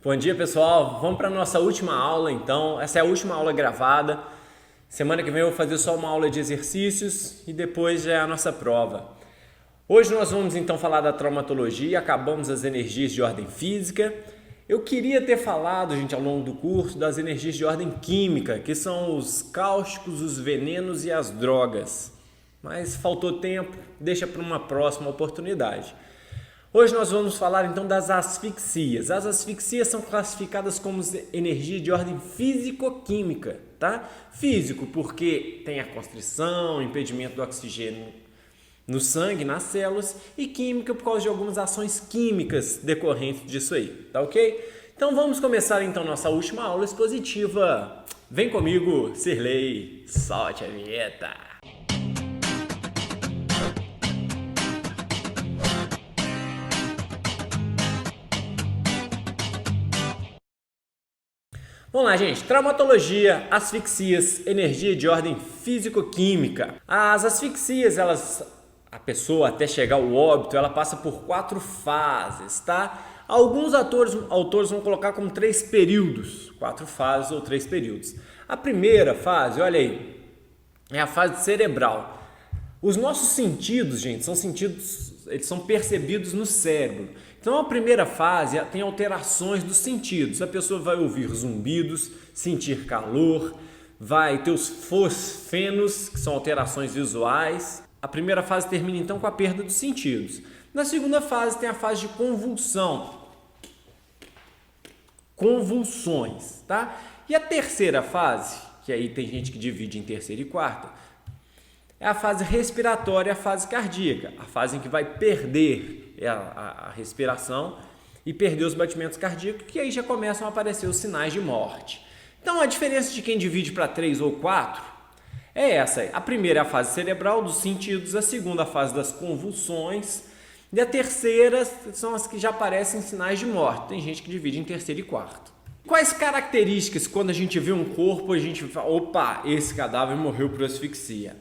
Bom dia, pessoal. Vamos para a nossa última aula, então. Essa é a última aula gravada. Semana que vem eu vou fazer só uma aula de exercícios e depois já é a nossa prova. Hoje nós vamos então falar da traumatologia, acabamos as energias de ordem física. Eu queria ter falado, gente, ao longo do curso, das energias de ordem química, que são os cáusticos, os venenos e as drogas. Mas faltou tempo, deixa para uma próxima oportunidade. Hoje nós vamos falar então das asfixias. As asfixias são classificadas como energia de ordem físico-química, tá? Físico porque tem a constrição, impedimento do oxigênio no sangue, nas células, e química por causa de algumas ações químicas decorrentes disso aí, tá ok? Então vamos começar então nossa última aula expositiva. Vem comigo, Sirley, solte a vinheta. Vamos lá, gente. Traumatologia, asfixias, energia de ordem físico-química. As asfixias, a pessoa até chegar ao óbito, ela passa por 4 fases, tá? Alguns autores vão colocar como 3 períodos, 4 fases ou 3 períodos. A primeira fase, olha aí, é a fase cerebral. Os nossos sentidos, gente, eles são percebidos no cérebro. Então, a primeira fase tem alterações dos sentidos. A pessoa vai ouvir zumbidos, sentir calor, vai ter os fosfenos, que são alterações visuais. A primeira fase termina, então, com a perda dos sentidos. Na segunda fase, tem a fase de convulsão. Convulsões, tá? E a terceira fase, que aí tem gente que divide em terceira e quarta, é a fase respiratória e a fase cardíaca, a fase em que vai perder a respiração e perder os batimentos cardíacos, que aí já começam a aparecer os sinais de morte. Então, a diferença de quem divide para 3 ou 4 é essa. A primeira é a fase cerebral dos sentidos, a segunda a fase das convulsões e a terceira são as que já aparecem sinais de morte. Tem gente que divide em terceiro e quarto. Quais características, quando a gente vê um corpo, a gente fala, opa, esse cadáver morreu por asfixia?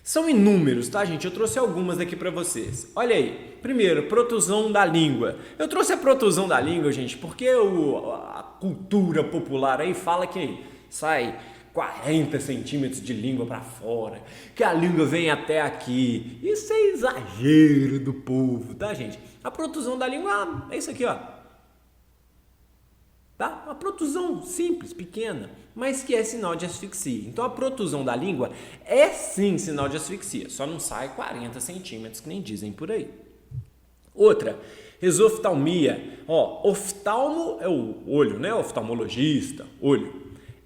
São inúmeros, tá, gente? Eu trouxe algumas aqui para vocês. Olha aí. Primeiro, protusão da língua. Eu trouxe a protusão da língua, gente, porque a cultura popular aí fala que sai 40 centímetros de língua para fora, que a língua vem até aqui. Isso é exagero do povo, tá, gente? A protusão da língua é isso aqui, ó. Tá? Uma protusão simples, pequena, mas que é sinal de asfixia. Então, a protusão da língua é sim sinal de asfixia, só não sai 40 centímetros, que nem dizem por aí. Outra, exoftalmia. Oftalmo é o olho, né? Oftalmologista, olho.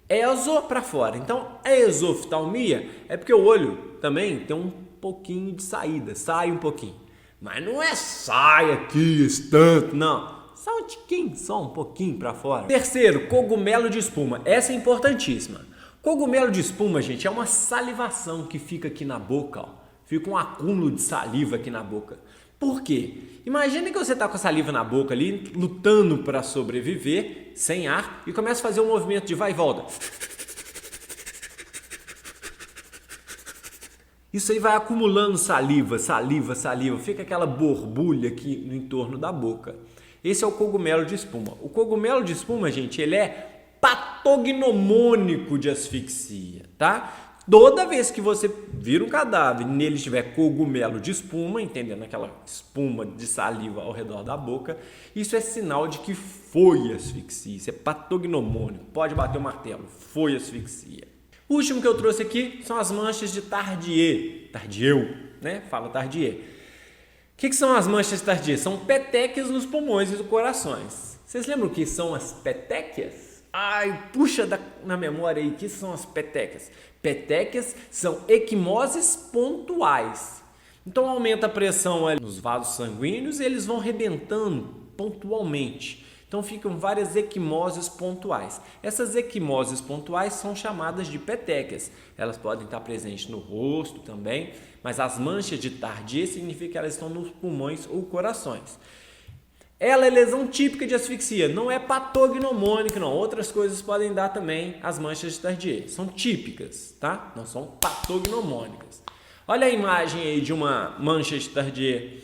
Exo para fora. Então, a exoftalmia é porque o olho também tem um pouquinho de saída, sai um pouquinho. Mas não é sai aqui, esse tanto, não. Só um tiquinho, só um pouquinho para fora. Terceiro, cogumelo de espuma. Essa é importantíssima. Cogumelo de espuma, gente, é uma salivação que fica aqui na boca, ó. Fica um acúmulo de saliva aqui na boca. Por quê? Imagina que você está com a saliva na boca ali, lutando para sobreviver, sem ar, e começa a fazer um movimento de vai e volta. Isso aí vai acumulando saliva, fica aquela borbulha aqui no entorno da boca. Esse é o cogumelo de espuma. O cogumelo de espuma, gente, ele é patognomônico de asfixia, tá? Toda vez que você vira um cadáver e nele tiver cogumelo de espuma, entendendo aquela espuma de saliva ao redor da boca, isso é sinal de que foi asfixia, isso é patognomônico. Pode bater o martelo, foi asfixia. O último que eu trouxe aqui são as manchas de Tardieu, né? Fala Tardieu. O que são as manchas de Tardieu? São petequias nos pulmões e nos corações. Vocês lembram o que são as petequias? Ai, puxa na memória aí, o que são as petequias? Petequias são equimoses pontuais. Então aumenta a pressão ali nos vasos sanguíneos e eles vão rebentando pontualmente. Então ficam várias equimoses pontuais. Essas equimoses pontuais são chamadas de petequias. Elas podem estar presentes no rosto também, mas as manchas de Tardieu significa que elas estão nos pulmões ou corações. Ela é lesão típica de asfixia, não é patognomônica, não. Outras coisas podem dar também as manchas de Tardieu. São típicas, tá? Não são patognomônicas. Olha a imagem aí de uma mancha de Tardieu.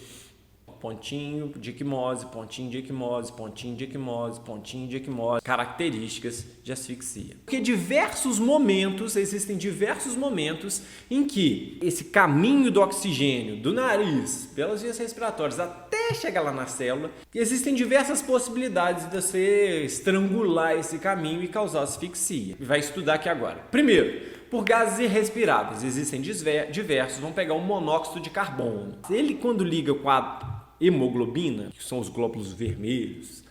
pontinho de equimose, pontinho de equimose, pontinho de equimose, pontinho de equimose, características de asfixia. Porque existem diversos momentos em que esse caminho do oxigênio do nariz, pelas vias respiratórias, até chegar lá na célula, existem diversas possibilidades de você estrangular esse caminho e causar asfixia. E vai estudar aqui agora. Primeiro, por gases irrespiráveis, existem diversos, vamos pegar o monóxido de carbono. Ele, quando liga com a hemoglobina, que são os glóbulos vermelhos,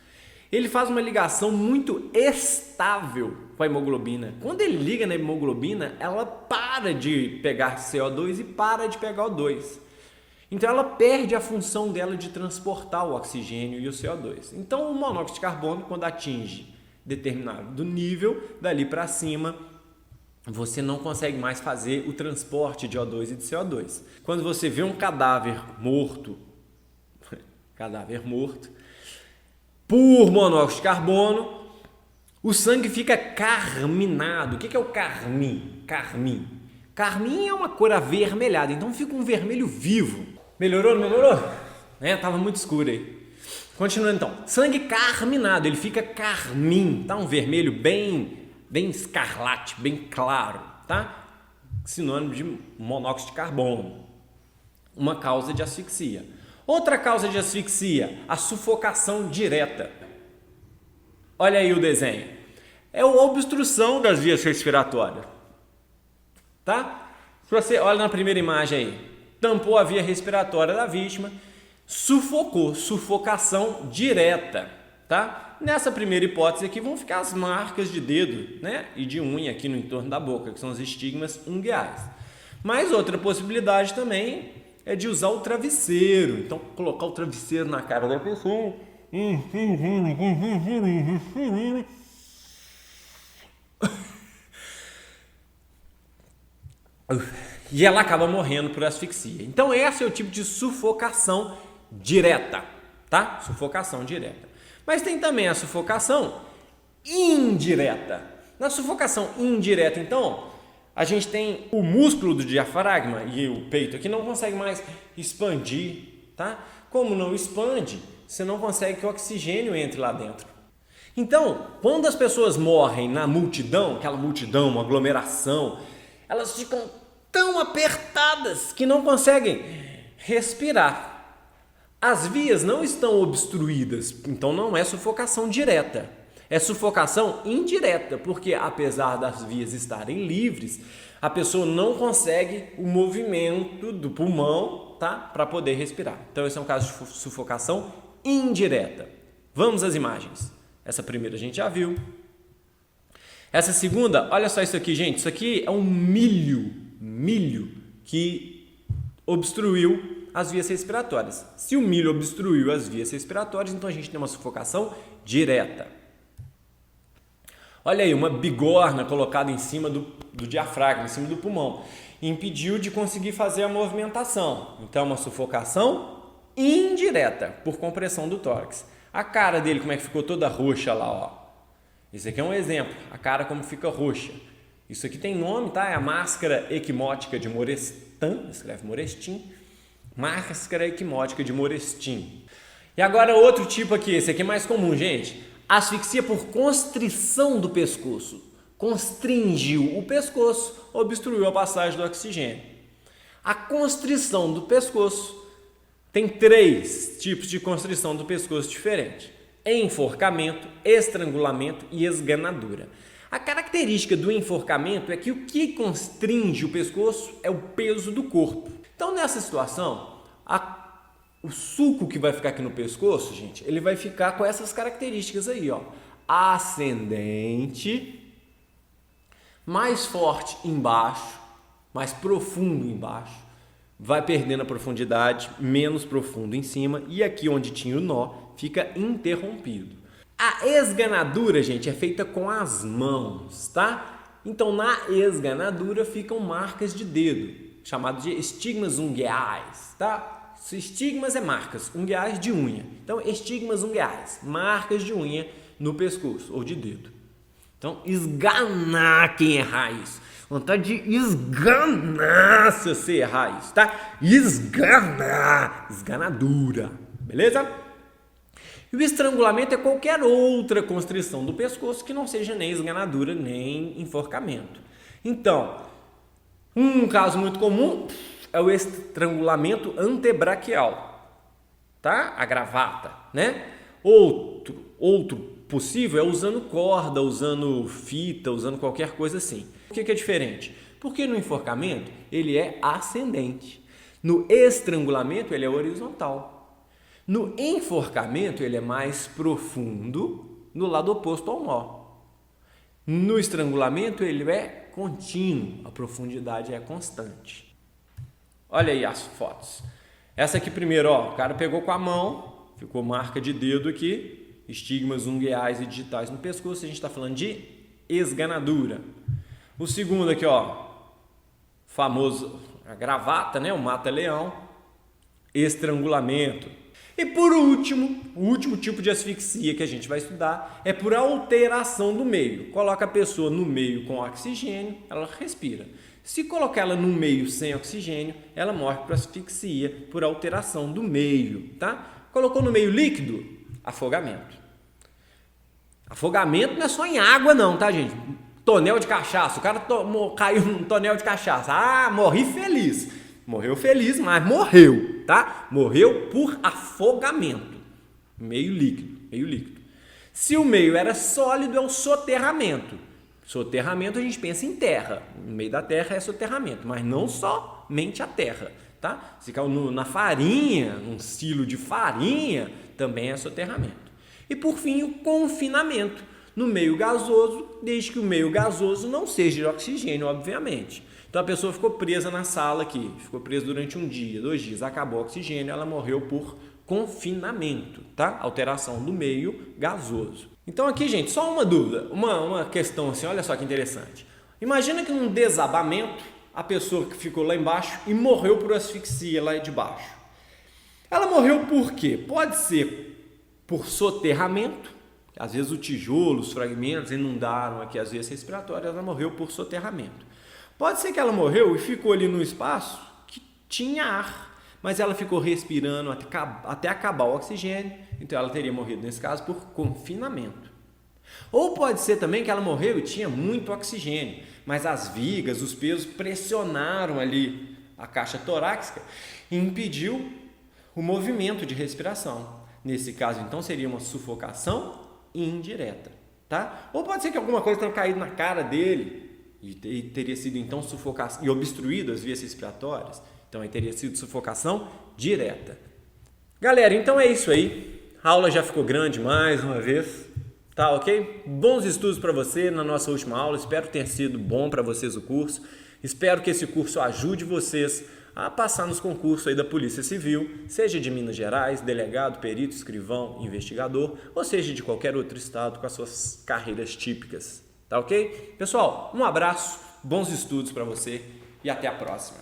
ele faz uma ligação muito estável com a hemoglobina. Quando ele liga na hemoglobina, ela para de pegar CO2 e para de pegar O2. Então ela perde a função dela de transportar o oxigênio e o CO2. Então o monóxido de carbono, quando atinge determinado nível, dali para cima, você não consegue mais fazer o transporte de O2 e de CO2. Quando você vê um cadáver morto por monóxido de carbono, o sangue fica carminado. O que é o carmim? Carmim é uma cor avermelhada, então fica um vermelho vivo. Melhorou, não melhorou? Tava muito escuro aí. Continuando então, sangue carminado, ele fica carmim, tá? Um vermelho bem escarlate, bem claro, tá? Sinônimo de monóxido de carbono. Uma causa de asfixia. Outra causa de asfixia, a sufocação direta. Olha aí o desenho. É a obstrução das vias respiratórias, tá? Se você olha na primeira imagem aí, tampou a via respiratória da vítima, sufocação direta, tá? Nessa primeira hipótese aqui vão ficar as marcas de dedo, né? E de unha aqui no entorno da boca, que são os estigmas ungueais. Mas outra possibilidade também é de usar o travesseiro. Então, colocar o travesseiro na cara da pessoa. E ela acaba morrendo por asfixia. Então, esse é o tipo de sufocação direta, tá? Sufocação direta. Mas tem também a sufocação indireta. Na sufocação indireta, então, a gente tem o músculo do diafragma e o peito aqui não consegue mais expandir, tá? Como não expande, você não consegue que o oxigênio entre lá dentro. Então, quando as pessoas morrem na multidão, aquela multidão, uma aglomeração, elas ficam tão apertadas que não conseguem respirar. As vias não estão obstruídas, então não é sufocação direta. É sufocação indireta, porque apesar das vias estarem livres, a pessoa não consegue o movimento do pulmão, tá? Para poder respirar. Então esse é um caso de sufocação indireta. Vamos às imagens. Essa primeira a gente já viu. Essa segunda, olha só isso aqui, gente. Isso aqui é um milho que obstruiu as vias respiratórias. Se o milho obstruiu as vias respiratórias, então a gente tem uma sufocação direta. Olha aí, uma bigorna colocada em cima do diafragma, em cima do pulmão. Impediu de conseguir fazer a movimentação. Então, uma sufocação indireta, por compressão do tórax. A cara dele, como é que ficou toda roxa lá, ó. Esse aqui é um exemplo. A cara como fica roxa. Isso aqui tem nome, tá? É a máscara equimótica de Morestan. Escreve Morestin. Máscara equimótica de Morestin. E agora outro tipo aqui. Esse aqui é mais comum, gente. Asfixia por constrição do pescoço. Constringiu o pescoço, obstruiu a passagem do oxigênio. A constrição do pescoço tem 3 tipos de constrição do pescoço diferentes: enforcamento, estrangulamento e esganadura. A característica do enforcamento é que o que constringe o pescoço é o peso do corpo. Então, nessa situação, o sulco que vai ficar aqui no pescoço, gente, ele vai ficar com essas características aí, ó. Ascendente, mais forte embaixo, mais profundo embaixo, vai perdendo a profundidade, menos profundo em cima, e aqui onde tinha o nó, fica interrompido. A esganadura, gente, é feita com as mãos, tá? Então, na esganadura ficam marcas de dedo, chamadas de estigmas ungueais, tá? Estigmas é marcas, ungueais de unha. Então, estigmas ungueais, marcas de unha no pescoço ou de dedo. Então, esganar quem errar isso. Vontade de esganar se você errar isso, tá? Esganar, esganadura. beleza? E o estrangulamento é qualquer outra constrição do pescoço que não seja nem esganadura nem enforcamento. Então, um caso muito comum é o estrangulamento antebraquial, tá? A gravata, né? Outro possível é usando corda, usando fita, usando qualquer coisa assim. Por que é diferente? Porque no enforcamento ele é ascendente. No estrangulamento ele é horizontal. No enforcamento ele é mais profundo, no lado oposto ao nó. No estrangulamento ele é contínuo, a profundidade é constante. Olha aí as fotos. Essa aqui primeiro, ó, o cara pegou com a mão, ficou marca de dedo aqui, estigmas ungueais e digitais no pescoço, a gente está falando de esganadura. O segundo aqui, ó, famoso, a gravata, né, o mata-leão, estrangulamento. E por último, o último tipo de asfixia que a gente vai estudar é por alteração do meio. Coloca a pessoa no meio com oxigênio, ela respira. Se colocar ela no meio sem oxigênio, ela morre por asfixia, por alteração do meio, tá? Colocou no meio líquido, afogamento. Afogamento não é só em água não, tá, gente? Tonel de cachaça, o cara caiu num tonel de cachaça. Ah, morri feliz. Morreu feliz, mas morreu, tá? Morreu por afogamento. Meio líquido. Se o meio era sólido, é o soterramento. Soterramento a gente pensa em terra. No meio da terra é soterramento, mas não somente a terra, tá? Se caiu na farinha, um silo de farinha, também é soterramento. E por fim, o confinamento no meio gasoso, desde que o meio gasoso não seja de oxigênio, obviamente. Então a pessoa ficou presa na sala aqui, ficou presa durante 1 dia, 2 dias, acabou o oxigênio, ela morreu por confinamento, tá? Alteração do meio gasoso. Então aqui, gente, só uma dúvida, uma questão assim, olha só que interessante. Imagina que num desabamento, a pessoa que ficou lá embaixo e morreu por asfixia lá de baixo. Ela morreu por quê? Pode ser por soterramento, às vezes o tijolo, os fragmentos inundaram aqui as vias respiratórias, ela morreu por soterramento. Pode ser que ela morreu e ficou ali no espaço que tinha ar, mas ela ficou respirando até acabar o oxigênio, então ela teria morrido nesse caso por confinamento. Ou pode ser também que ela morreu e tinha muito oxigênio, mas as vigas, os pesos pressionaram ali a caixa torácica e impediu o movimento de respiração. Nesse caso, então, seria uma sufocação indireta, tá? Ou pode ser que alguma coisa tenha caído na cara dele e teria sido então sufocação e obstruído as vias respiratórias, então aí teria sido sufocação direta. Galera, então é isso aí. A aula já ficou grande mais uma vez, tá ok? Bons estudos para você na nossa última aula. Espero ter sido bom para vocês o curso. Espero que esse curso ajude vocês a passar nos concursos aí da Polícia Civil, seja de Minas Gerais, delegado, perito, escrivão, investigador, ou seja de qualquer outro estado com as suas carreiras típicas. Tá ok? Pessoal, um abraço, bons estudos para você e até a próxima.